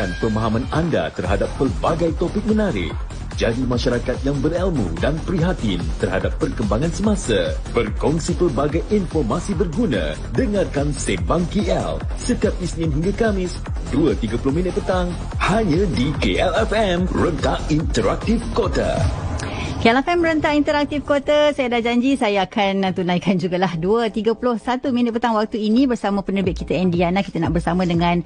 meningkatkan pemahaman anda terhadap pelbagai topik menarik. Jadi masyarakat yang berilmu dan prihatin terhadap perkembangan semasa. Berkongsi pelbagai informasi berguna. Dengarkan Sembang KL setiap Isnin hingga Kamis 2.30 minit petang hanya di KLFM, Rentak Interaktif Kota. KLFM Rentak Interaktif Kota, saya dah janji saya akan tunaikan jugalah 2.31 minit petang waktu ini bersama penerbit kita Indiana. Kita nak bersama dengan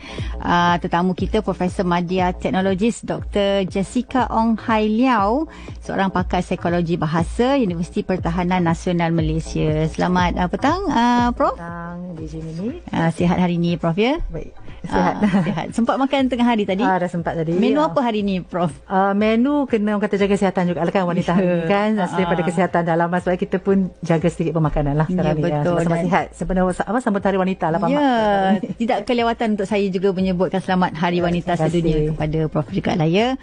tetamu kita Profesor Madya Teknologis Dr. Jessica Ong Hai Liao, seorang pakar psikologi bahasa Universiti Pertahanan Nasional Malaysia. Selamat petang Prof. Petang DJ Mimi. Sihat hari ini Prof ya? Baik. Sihat. Sihat. Sempat makan tengah hari tadi? Dah sempat tadi. Menu apa hari ini Prof? Menu kena orang kata jaga kesihatan juga kan wanita hari ni kan. Daripada kesihatan dalam sebab kita pun jaga sedikit pemakanan lah sekarang ni. Betul. Sama-sama sihat. Sebenarnya sambut Hari Wanita lah Pak Mak. Tidak kelewatan untuk saya juga menyebutkan selamat Hari Wanita Sedunia kepada Prof juga lah ya.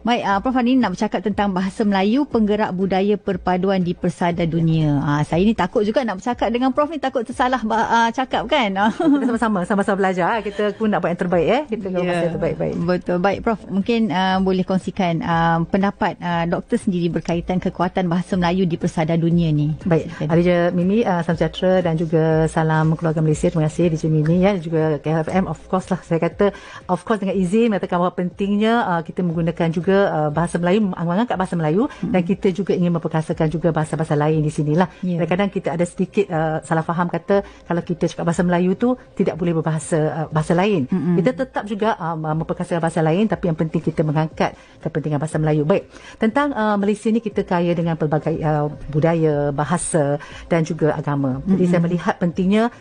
Baik, Prof hari ini nak bercakap tentang bahasa Melayu, penggerak budaya perpaduan di persada dunia. Saya ni takut juga nak bercakap dengan Prof ni, takut tersalah cakap kan. Kita sama-sama belajar. Kita pun nak buat yang terbaik Kita nak buat yang terbaik. Betul. Baik Prof, mungkin boleh kongsikan pendapat doktor sendiri berkaitan kekuatan bahasa Melayu di persada dunia ni. Baik, DJ Mimi, salam sejahtera dan juga salam keluarga Malaysia. Terima kasih DJ Mimi ya, juga KFM. Of course lah, saya kata of course dengan izin mengatakan bahawa pentingnya kita menggunakan juga bahasa Melayu, mengangkat bahasa Melayu dan kita juga ingin memperkasakan juga bahasa-bahasa lain di sinilah. Kadang-kadang kita ada sedikit salah faham, kata kalau kita cakap bahasa Melayu tu tidak boleh berbahasa bahasa lain. Kita tetap juga memperkasakan bahasa lain, tapi yang penting kita mengangkat kepentingan bahasa Melayu. Baik, tentang Malaysia ni kita kaya dengan pelbagai budaya, bahasa dan juga agama. Jadi saya melihat pentingnya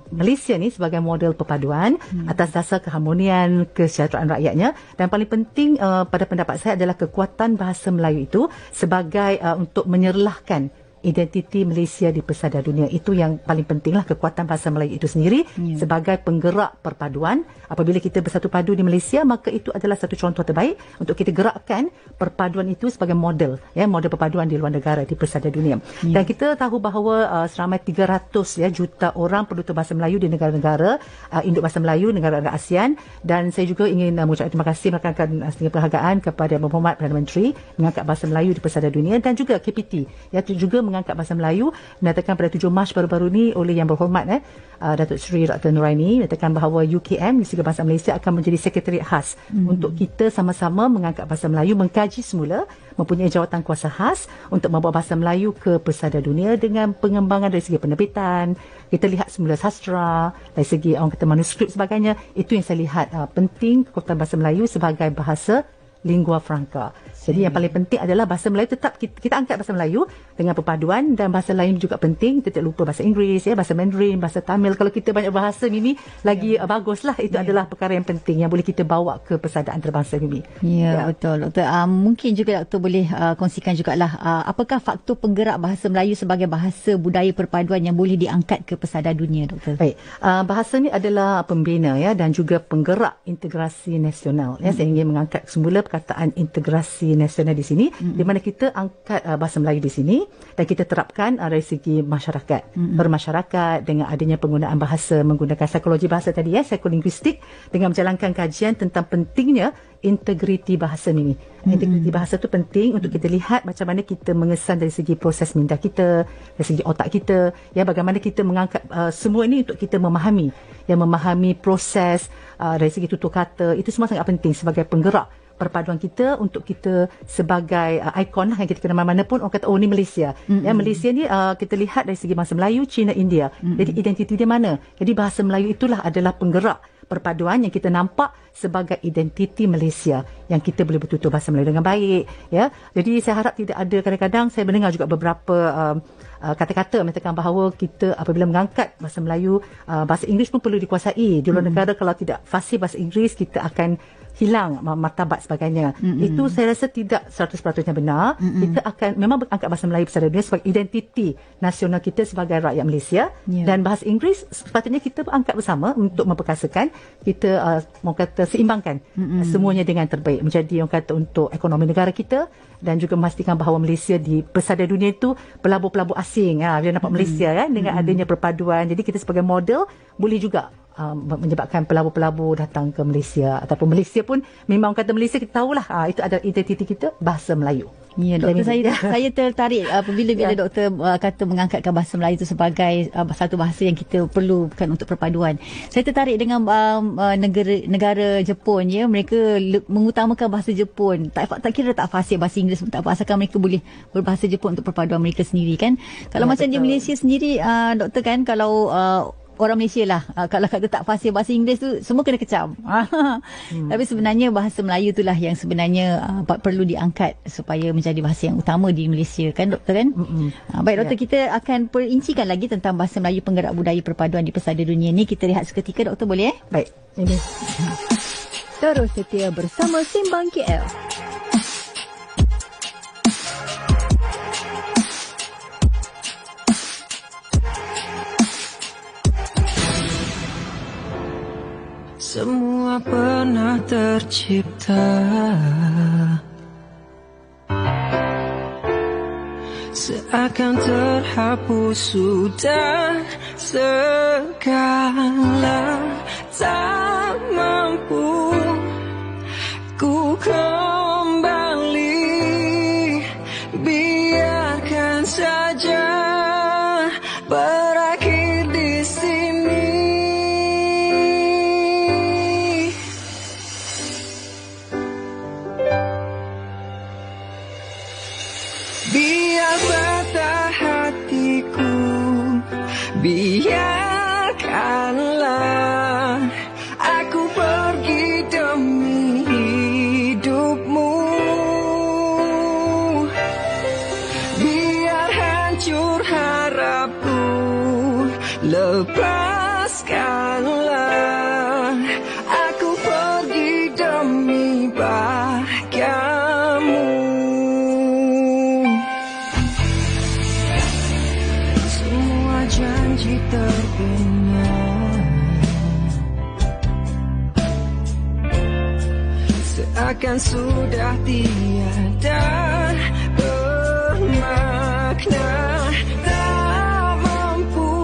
Malaysia ni sebagai model perpaduan atas dasar keharmonian, kesejahteraan rakyatnya, dan paling penting pada pendapat saya adalah kekuatan bahasa Melayu itu sebagai untuk menyerlahkan identiti Malaysia di persada dunia. Itu yang paling pentinglah, kekuatan bahasa Melayu itu sendiri sebagai penggerak perpaduan. Apabila kita bersatu padu di Malaysia, maka itu adalah satu contoh terbaik untuk kita gerakkan perpaduan itu sebagai model, model perpaduan di luar negara, di persada dunia. Dan kita tahu bahawa seramai 300 juta orang pendutur bahasa Melayu di negara-negara induk bahasa Melayu, negara-negara ASEAN. Dan saya juga ingin mengucapkan terima kasih, melakukan sedikit penghargaan kepada Yang Berhormat Perdana Menteri mengangkat bahasa Melayu di persada dunia, dan juga KPT juga mengangkat bahasa Melayu, menyatakan pada 7 Mac baru-baru ni oleh Yang Berhormat Datuk Seri Dr. Nuraini, menyatakan bahawa UKM, Liga Bahasa Malaysia, akan menjadi sekretariat khas untuk kita sama-sama mengangkat bahasa Melayu, mengkaji semula, mempunyai jawatan kuasa khas untuk membawa bahasa Melayu ke persada dunia dengan pengembangan dari segi penerbitan. Kita lihat semula sastra, dari segi orang kata manuskrip sebagainya. Itu yang saya lihat penting kekuatan bahasa Melayu sebagai bahasa lingua franca. Jadi yang paling penting adalah bahasa Melayu tetap kita angkat bahasa Melayu dengan perpaduan, dan bahasa lain juga penting. Kita tak lupa bahasa Inggeris, bahasa Mandarin, bahasa Tamil. Kalau kita banyak bahasa Mimi lagi baguslah. Itu adalah perkara yang penting yang boleh kita bawa ke persada antarabangsa Mimi. Betul Doktor. Mungkin juga Doktor boleh kongsikan jugalah apakah faktor penggerak bahasa Melayu sebagai bahasa budaya perpaduan yang boleh diangkat ke persada dunia, Doktor? Baik. Bahasa ni adalah pembina dan juga penggerak integrasi nasional. Saya ingin mengangkat semula perkataan integrasi nasional di sini, di mana kita angkat bahasa Melayu di sini dan kita terapkan dari segi masyarakat, bermasyarakat dengan adanya penggunaan bahasa, menggunakan psikologi bahasa tadi, psikolinguistik, dengan menjalankan kajian tentang pentingnya integriti bahasa ini. Integriti bahasa itu penting untuk kita lihat macam mana kita mengesan dari segi proses minda kita, dari segi otak kita, bagaimana kita mengangkat semua ini untuk kita memahami proses dari segi tutur kata. Itu semua sangat penting sebagai penggerak perpaduan kita, untuk kita sebagai ikon yang kita kenal mana pun orang kata ni Malaysia. Malaysia ni kita lihat dari segi bahasa Melayu, Cina, India. Jadi identiti dia mana? Jadi bahasa Melayu itulah adalah penggerak perpaduan yang kita nampak sebagai identiti Malaysia, yang kita boleh bertutur bahasa Melayu dengan baik. Jadi saya harap tidak ada, kadang-kadang saya mendengar juga beberapa kata-kata mengatakan bahawa kita apabila mengangkat bahasa Melayu, bahasa Inggeris pun perlu dikuasai. Di luar negara kalau tidak fasih bahasa Inggeris, kita akan hilang martabat sebagainya. Itu saya rasa tidak 100% benar. Kita akan memang angkat bahasa Melayu persada dunia sebagai identiti nasional kita sebagai rakyat Malaysia. Dan bahasa Inggeris sepatutnya kita angkat bersama untuk memperkasakan, kita kata seimbangkan semuanya dengan terbaik, menjadi orang kata untuk ekonomi negara kita, dan juga memastikan bahawa Malaysia di persada dunia itu pelabur-pelabur asing bila nampak Malaysia dengan adanya perpaduan. Jadi kita sebagai model boleh juga menyebabkan pelabur-pelabur datang ke Malaysia, ataupun Malaysia pun memang kata Malaysia kita tahulah itu adalah identiti kita, bahasa Melayu. Ya, doktor, saya tertarik apabila doktor kata mengangkatkan bahasa Melayu itu sebagai satu bahasa yang kita perlukan untuk perpaduan. Saya tertarik dengan negara Jepun, ya, mereka mengutamakan bahasa Jepun. Tak kira tak fasih bahasa Inggeris pun tak apa, asalkan mereka boleh berbahasa Jepun untuk perpaduan mereka sendiri, kan. Kalau macam di Malaysia sendiri, doktor, kan, kalau orang Malaysia lah, kalau kata tak fasih bahasa Inggeris tu semua kena kecam. Tapi sebenarnya bahasa Melayu itulah yang sebenarnya perlu diangkat supaya menjadi bahasa yang utama di Malaysia, kan, doktor, kan? Baik, doktor, kita akan perincikan lagi tentang bahasa Melayu penggerak budaya perpaduan di pesada dunia ni. Kita rehat seketika, doktor, boleh? Baik, ini. Terus setia bersama Sembang KL. Semua pernah tercipta, seakan terhapus sudah segala, tak mampu ku kembali, biarkan saja berakhir di sini. Biar patah hatiku, biarkanlah aku pergi demi hidupmu. Biar hancur harapku, lepaskanlah aku pergi demi bahagiamu. Janji terbina, seakan sudah tiada bermakna, tak mampu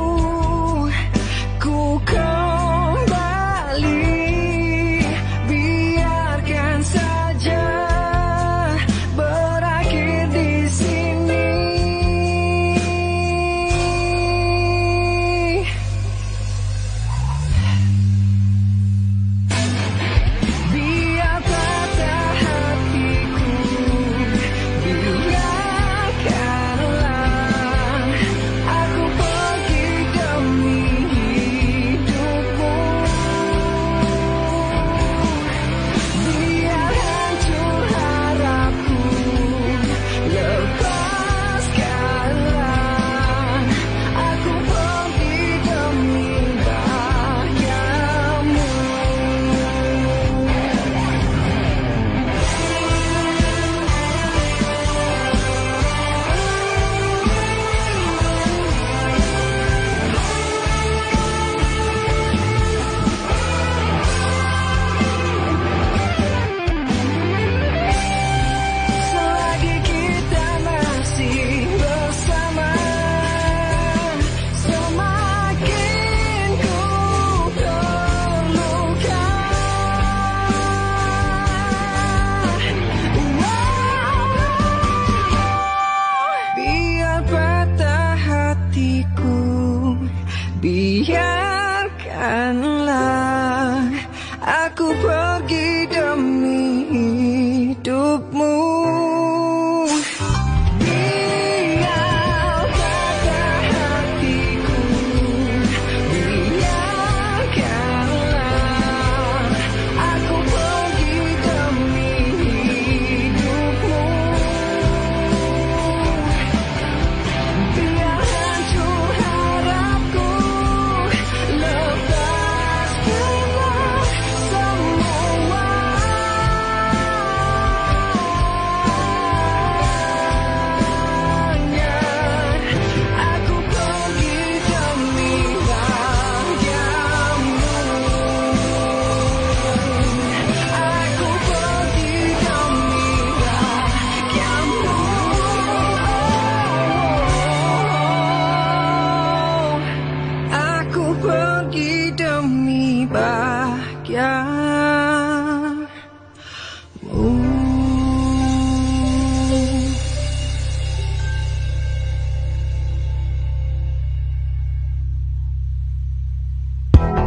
ku kembali, biarkan saja berakhir di sini. Biarkanlah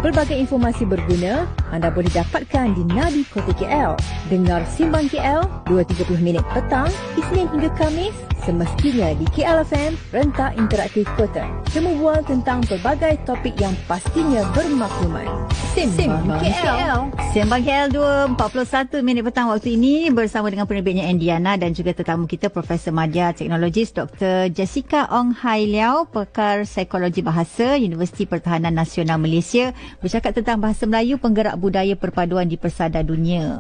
Pelbagai informasi berguna anda boleh dapatkan di Nadi Kota KL. Dengar Simbang KL 2.30 minit petang, Isnin hingga Khamis, semestinya di KLFM, Rentak Interaktif Kota. Memual tentang pelbagai topik yang pastinya bermakluman. Simbang KL. Simbang KL 2.41 minit petang waktu ini bersama dengan penerbitnya Endiana dan juga tetamu kita Profesor Madya Teknologis Dr. Jessica Ong Hai Liao, pakar psikologi bahasa Universiti Pertahanan Nasional Malaysia, bercakap tentang bahasa Melayu penggerak budaya perpaduan di persada dunia.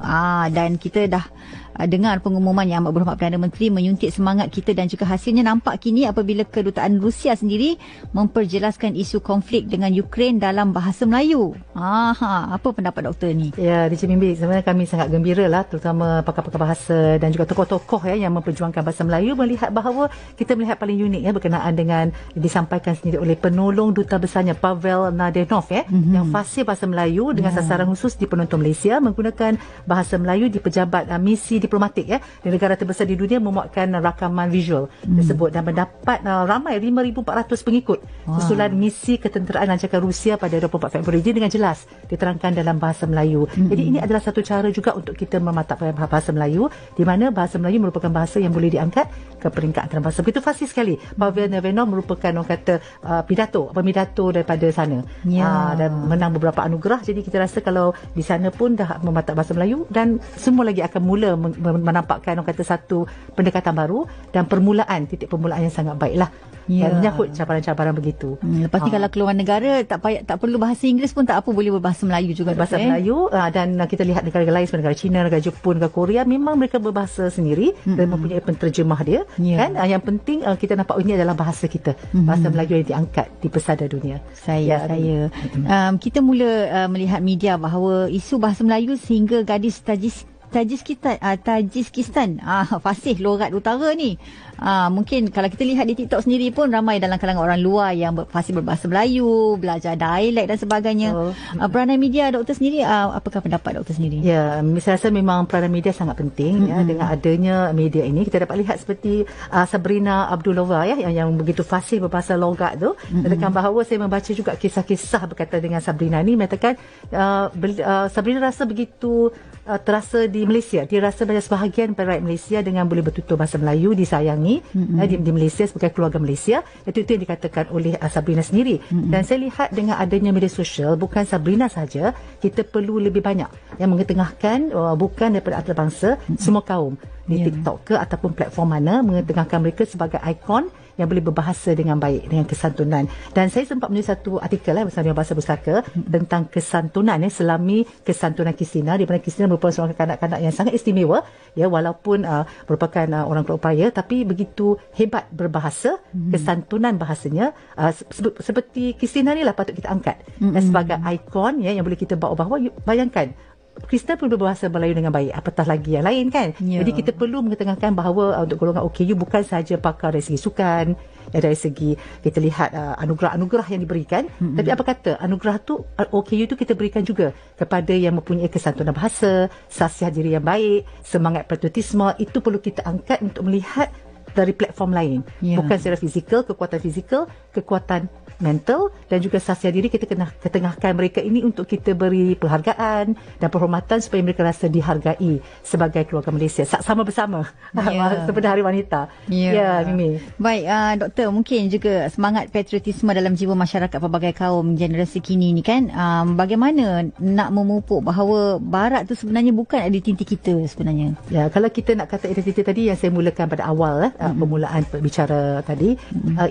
Dan kita dah dengar pengumuman yang amat berhormat Perdana Menteri menyuntik semangat kita dan juga hasilnya nampak kini apabila kedutaan Rusia sendiri memperjelaskan isu konflik dengan Ukraine dalam bahasa Melayu. Apa pendapat doktor ni? Ya, Encik Mimbi, sebenarnya kami sangat gembira lah, terutama pakar-pakar bahasa dan juga tokoh-tokoh yang memperjuangkan bahasa Melayu, melihat bahawa kita melihat paling unik berkenaan dengan disampaikan sendiri oleh penolong duta besarnya Pavel Nadenov yang fasih bahasa Melayu dengan sasaran khusus di penonton Malaysia, menggunakan bahasa Melayu di pejabat misi diplomatik di negara terbesar di dunia, memuatkan rakaman visual tersebut dan mendapat ramai 5,400 pengikut. Susulan misi ketenteraan lancarkan Rusia pada 24 Februari dengan jelas diterangkan dalam bahasa Melayu. Jadi ini adalah satu cara juga untuk kita mematapkan bahasa Melayu, di mana bahasa Melayu merupakan bahasa yang boleh diangkat ke peringkat antarabangsa. Begitu fasih sekali. Pavel Nadenov merupakan orang kata pidato daripada sana. Dan menang beberapa anugerah. Jadi kita rasa kalau di sana pun dah mematap bahasa Melayu, dan semua lagi akan mula menampakkan orang kata satu pendekatan baru dan titik permulaan yang sangat baiklah. Dan menyahut cabaran-cabaran begitu. Lepas ni kalau keluar negara tak perlu bahasa Inggeris pun tak apa, boleh berbahasa Melayu juga. Bahasa Melayu, dan kita lihat negara-negara lain seperti negara China, negara Jepun, negara Korea, memang mereka berbahasa sendiri dan mempunyai penterjemah dia. Kan? Yang penting kita nampak ini adalah bahasa kita, bahasa Melayu yang diangkat di pesada dunia. Kita mula melihat media bahawa isu bahasa Melayu sehingga gadis Tajikistan fasih logat utara ni. Mungkin kalau kita lihat di TikTok sendiri pun ramai dalam kalangan orang luar yang fasih berbahasa Melayu, belajar dialek dan sebagainya. Peranan media doktor sendiri, apakah pendapat doktor sendiri? Ya, saya rasa memang peranan media sangat penting. Dengan adanya media ini kita dapat lihat seperti Sabrina Abdulova yang begitu fasih berbahasa logat tu. Katakan bahawa saya membaca juga kisah-kisah berkaitan dengan Sabrina ni, mengatakan Sabrina rasa begitu terasa di Malaysia. Dia rasa banyak sebahagian rakyat Malaysia dengan boleh bertutur bahasa Melayu disayangi di Malaysia sebagai keluarga Malaysia. Itu yang dikatakan oleh Sabrina sendiri. Dan saya lihat dengan adanya media sosial, bukan Sabrina saja, kita perlu lebih banyak yang mengetengahkan bukan daripada antarabangsa, semua kaum di TikTok ke ataupun platform mana, mengetengahkan mereka sebagai ikon yang boleh berbahasa dengan baik, dengan kesantunan. Dan saya sempat menulis satu artikel bersama dengan Bahasa Pustaka tentang kesantunan, selami kesantunan Kristina, di mana Kristina merupakan seorang kanak-kanak yang sangat istimewa, walaupun merupakan orang keluar upaya, tapi begitu hebat berbahasa, kesantunan bahasanya, seperti Kristina ni lah patut kita angkat dan sebagai ikon yang boleh kita bawa. Bayangkan, Kristen perlu berbahasa Melayu dengan baik, apatah lagi yang lain kan. Jadi kita perlu mengetengahkan bahawa untuk golongan OKU bukan sahaja pakar dari segi sukan, dari segi kita lihat anugerah-anugerah yang diberikan, tapi apa kata anugerah tu OKU tu kita berikan juga kepada yang mempunyai kesantunan bahasa, sasiah diri yang baik, semangat patriotisme. Itu perlu kita angkat untuk melihat dari platform lain, bukan secara fizikal, kekuatan mental dan juga sasiah diri. Kita kena ketengahkan mereka ini untuk kita beri penghargaan dan penghormatan supaya mereka rasa dihargai sebagai keluarga Malaysia sama bersama seperti Hari Wanita. Mimi. Baik, doktor, mungkin juga semangat patriotisme dalam jiwa masyarakat pelbagai kaum generasi kini ni kan, bagaimana nak memupuk bahawa Barat tu sebenarnya bukan identiti kita sebenarnya? Ya, kalau kita nak kata identiti tadi yang saya mulakan pada awal permulaan bicara tadi,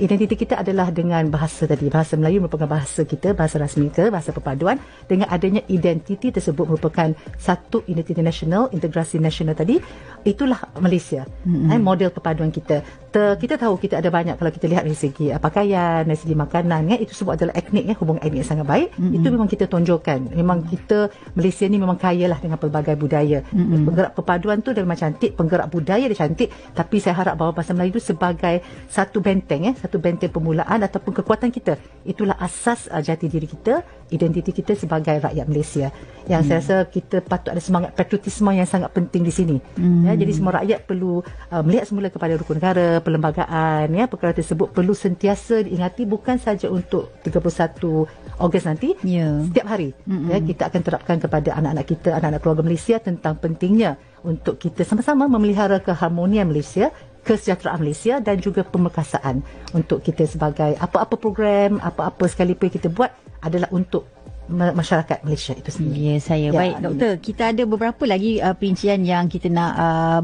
identiti kita adalah dengan bahasa tadi. Bahasa Melayu merupakan bahasa kita, bahasa rasmi kita, bahasa perpaduan. Dengan adanya identiti tersebut merupakan satu identiti nasional, integrasi nasional tadi, itulah Malaysia. Model perpaduan kita. Kita tahu kita ada banyak, kalau kita lihat dari segi pakaian, dari segi makanan, itu semua adalah etnik, hubungan etnik yang sangat baik. Itu memang kita tonjolkan. Memang kita Malaysia ni memang kaya lah dengan pelbagai budaya. Penggerak perpaduan tu dia memang cantik, penggerak budaya dia cantik, tapi saya harap bahawa bahasa Melayu itu sebagai satu benteng, satu benteng permulaan ataupun kekuatan kita. Itulah asas jati diri kita, identiti kita sebagai rakyat Malaysia. Yang saya rasa kita patut ada semangat patriotisme yang sangat penting di sini. Jadi semua rakyat perlu melihat semula kepada rukun negara, perlembagaan, perkara tersebut perlu sentiasa diingati, bukan saja untuk 31 Ogos nanti, setiap hari. Kita akan terapkan kepada anak-anak kita, anak-anak keluarga Malaysia tentang pentingnya untuk kita sama-sama memelihara keharmonian Malaysia, kesejahteraan Malaysia dan juga pemerkasaan untuk kita sebagai apa-apa program, apa-apa sekalipun kita buat adalah untuk masyarakat Malaysia itu sendiri. Baik doktor, kita ada beberapa lagi perincian yang kita nak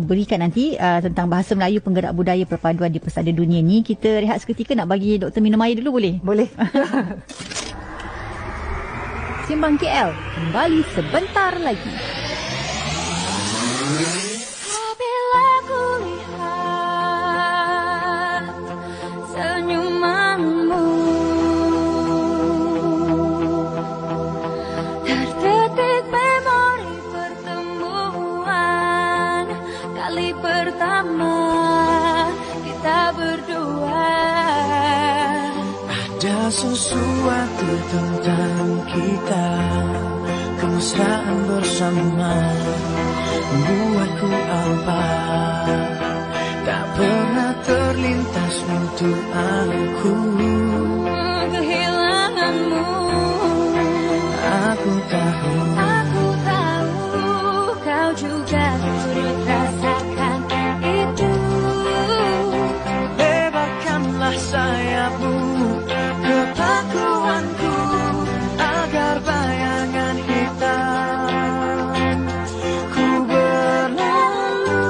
berikan nanti tentang bahasa Melayu penggerak budaya perpaduan di Persada Dunia ni. Kita rehat seketika, nak bagi doktor minum air dulu, boleh? Boleh. Simbang KL kembali sebentar lagi. Apabila ku lihat senyumanmu, terdetik memori pertemuan kali pertama kita berdua. Ada sesuatu tentang kita, kemesraan bersama membuatku apa tak pernah terlintas untuk aku. Kehilanganmu, aku tahu kau juga turut rasakan itu. Lebarkanlah sayapmu ke pangkuanku agar bayangan hitam ku berlalu.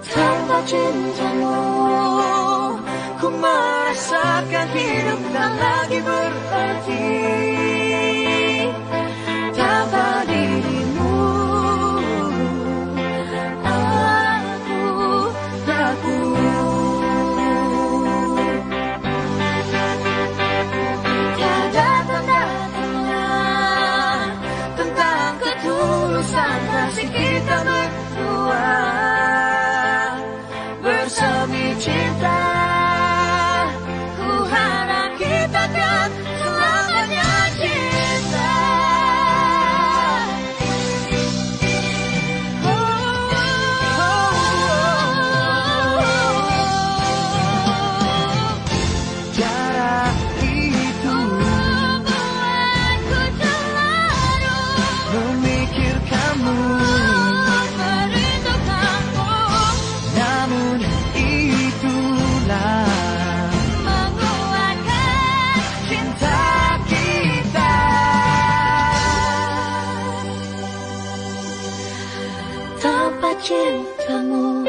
Tanpa cintamu ku merasakan hidup tak lagi berarti. Tanpa dirimu aku ragu. Tiada tanda-tanda tentang ketulusan kasih kita berdua bersemi cinta. Ku harap kita kan selamanya cinta. Jarak itu Membuatku terlalu memikirkanmu, merindukanmu, namun itulah menguatkan cinta kita. tanpa cintamu.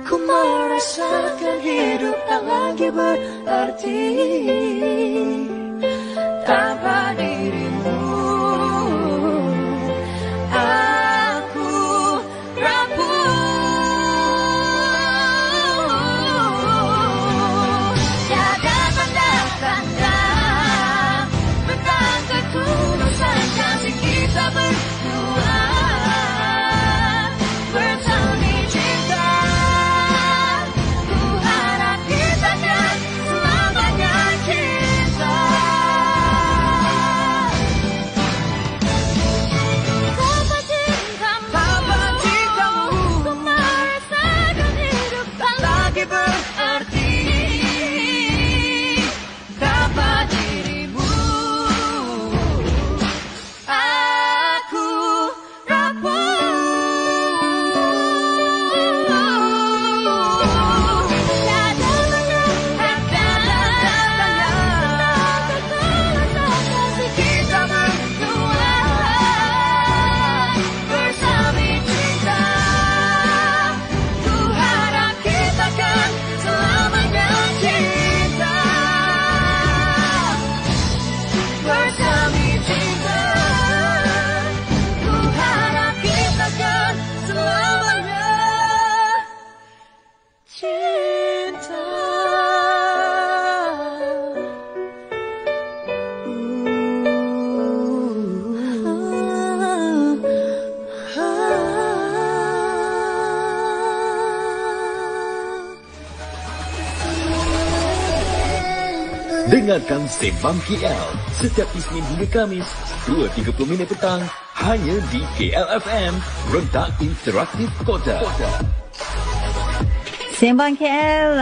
Ku merasakan hidup tak lagi berarti. Tanpa dirimu aku rapuh. Tiada tanda-tanda tentang ketulusan kasih kita berdua bersemi cinta. Ku harap kita kan selamanya cinta. Dengarkan Sembang KL setiap Isnin hingga Kamis 2.30 petang hanya di KLFM, Rentak Interaktif Kota. Sembang KL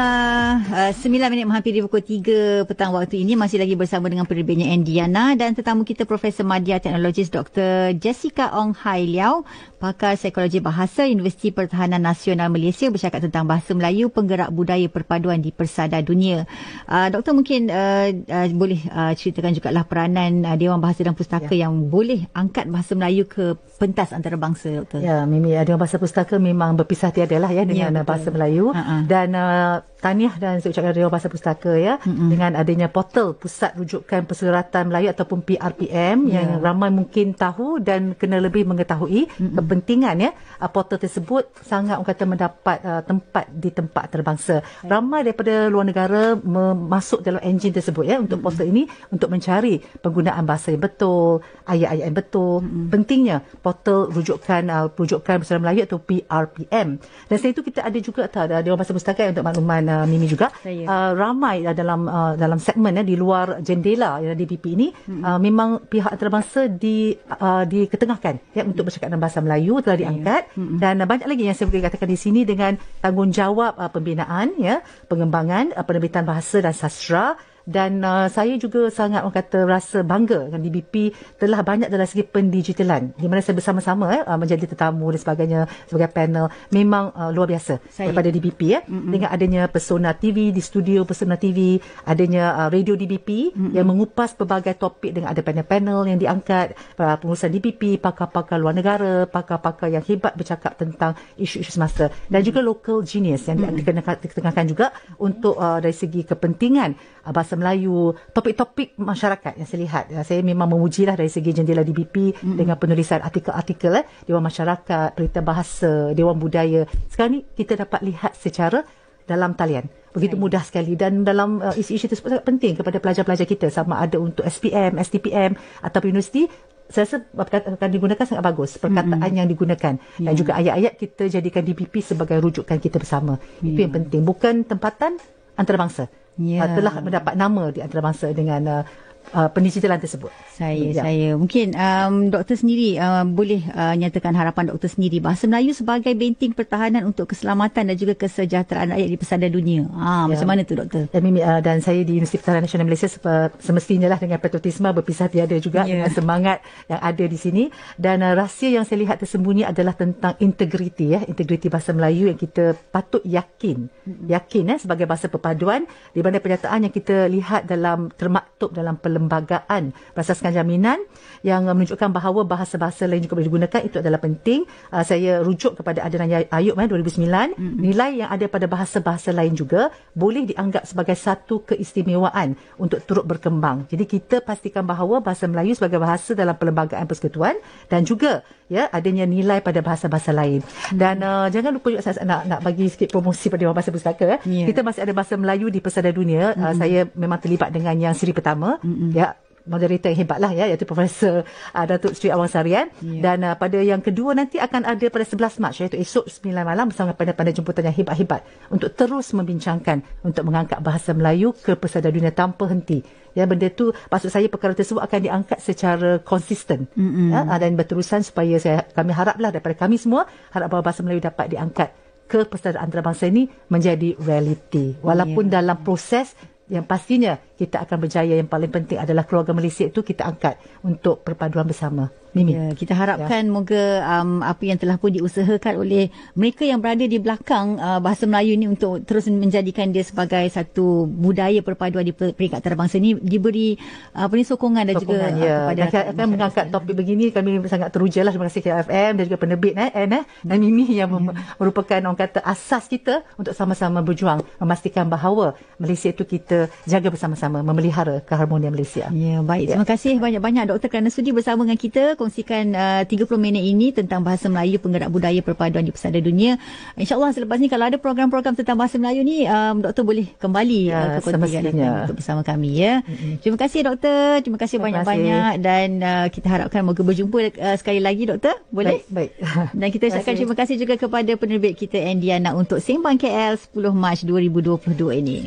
9 minit menghampiri pukul 3 petang waktu ini, masih lagi bersama dengan penerbitnya Endiana dan tetamu kita Profesor Madya Teknologis Dr. Jessica Ong Hai Liao, pakar psikologi bahasa Universiti Pertahanan Nasional Malaysia, bercakap tentang bahasa Melayu, penggerak budaya perpaduan di persada dunia. Doktor mungkin boleh ceritakan jugalah peranan Dewan Bahasa dan Pustaka yang boleh angkat bahasa Melayu ke pentas antarabangsa, Doktor. Ya, Mimi, Dewan Bahasa Pustaka memang berpisah tiada lah ya dengan bahasa Melayu. Dan tahniah dan saya ucapkan Dewan Bahasa Pustaka ya, dengan adanya portal Pusat Rujukan Perseratan Melayu ataupun PRPM yang ramai mungkin tahu dan kena lebih mengetahui kepentingan ya. Portal tersebut sangat orang kata mendapat tempat di tempat antarabangsa. Ramai daripada luar negara masuk dalam enjin tersebut ya, untuk portal ini untuk mencari penggunaan bahasa yang betul, ayat-ayat yang betul. Pentingnya portal rujukan Persatuan Melayu atau PRPM. Dan selain itu kita ada juga Dewan Bahasa Pustaka untuk makluman Mimi juga ramai dalam segmen di luar jendela DBP ini memang pihak antarabangsa diketengahkan ya untuk bercakap dalam bahasa Melayu telah diangkat dan banyak lagi yang saya boleh katakan di sini dengan tanggungjawab pembinaan ya, pengembangan penerbitan bahasa dan sastra. Dan saya juga sangat orang kata rasa bangga dengan DBP telah banyak dalam segi pendigitalan, di mana saya bersama-sama menjadi tetamu dan sebagainya sebagai panel. Memang luar biasa daripada DBP ya. Dengan adanya Persona TV di studio Persona TV, adanya radio DBP yang mengupas pelbagai topik dengan ada panel-panel yang diangkat, pengurusan DBP, pakar-pakar luar negara, pakar-pakar yang hebat bercakap tentang isu-isu semasa, dan juga local genius yang diketengahkan juga untuk dari segi kepentingan bahasa Melayu, topik-topik masyarakat yang saya lihat. Saya memang memujilah dari segi jendela DBP dengan penulisan artikel-artikel Dewan Masyarakat, Perintah Bahasa, Dewan Budaya. Sekarang ni kita dapat lihat secara dalam talian. Begitu mudah sekali, dan dalam isu-isu tersebut sangat penting kepada pelajar-pelajar kita, sama ada untuk SPM, STPM atau universiti. Saya rasa akan digunakan sangat bagus perkataan yang digunakan, dan juga ayat-ayat kita jadikan DBP sebagai rujukan kita bersama. Itu yang penting, bukan tempatan antarabangsa. Telah mendapat nama di antarabangsa dengan pendigitalan tersebut. Saya mungkin doktor sendiri boleh nyatakan harapan doktor sendiri bahasa Melayu sebagai benteng pertahanan untuk keselamatan dan juga kesejahteraan rakyat di persada dunia. Macam mana tu doktor? Dan saya di Universiti Pertahanan Nasional Malaysia semestinya lah dengan patriotisme berpisah tiada juga dengan semangat yang ada di sini. Dan rahsia yang saya lihat tersembunyi adalah tentang integriti ya, integriti bahasa Melayu yang kita patut yakin sebagai bahasa perpaduan, di mana pernyataan yang kita lihat termaktub dalam perlembagaan berasaskan jaminan yang menunjukkan bahawa bahasa-bahasa lain juga boleh digunakan. Itu adalah penting. Saya rujuk kepada Adenan Ayub 2009. Nilai yang ada pada bahasa-bahasa lain juga boleh dianggap sebagai satu keistimewaan untuk turut berkembang. Jadi kita pastikan bahawa bahasa Melayu sebagai bahasa dalam perlembagaan persekutuan, dan juga ya adanya nilai pada bahasa-bahasa lain. Dan jangan lupa juga saya nak bagi sikit promosi pada Dewan Bahasa Pustaka. Kita masih ada bahasa Melayu di persada dunia. Saya memang terlibat dengan yang siri pertama. Ya, moderator yang hebatlah ya, iaitu Profesor Datuk Seri Awang Sarian. Dan pada yang kedua nanti akan ada pada 11 Mac, iaitu esok 9 malam bersama pandai-pandai jemputan yang hebat-hebat untuk terus membincangkan untuk mengangkat bahasa Melayu ke persada dunia tanpa henti. Ya, benda tu maksud saya perkara tersebut akan diangkat secara konsisten dan berterusan, supaya kami haraplah daripada kami semua harap bahawa bahasa Melayu dapat diangkat ke persada antarabangsa ini menjadi realiti. Walaupun dalam proses yang pastinya kita akan berjaya, yang paling penting adalah keluarga Malaysia itu kita angkat untuk perpaduan bersama. Mimi. Kita harapkan moga apa yang telah pun diusahakan oleh mereka yang berada di belakang bahasa Melayu ini untuk terus menjadikan dia sebagai satu budaya perpaduan di peringkat antarabangsa ini diberi sokongan dan juga kepada akan mengangkat topik begini. Kami sangat teruja lah. Terima kasih KFM dan juga penerbit dan Mimi yang merupakan orang kata asas kita untuk sama-sama berjuang memastikan bahawa Malaysia itu kita jaga bersama-sama, memelihara keharmonian Malaysia. Baik. Terima kasih banyak-banyak doktor kerana sudi bersama dengan kita kongsikan 30 minit ini tentang bahasa Melayu, penggerak budaya perpaduan di persada dunia. InsyaAllah selepas ni kalau ada program-program tentang bahasa Melayu ni, doktor boleh kembali ke kontingan untuk bersama kami ya. Terima kasih doktor, terima kasih banyak-banyak, dan kita harapkan moga berjumpa sekali lagi doktor. Boleh? Baik. Dan kita ucapkan terima kasih juga kepada penerbit kita Endiana untuk Sembang KL 10 Mac 2022 ini.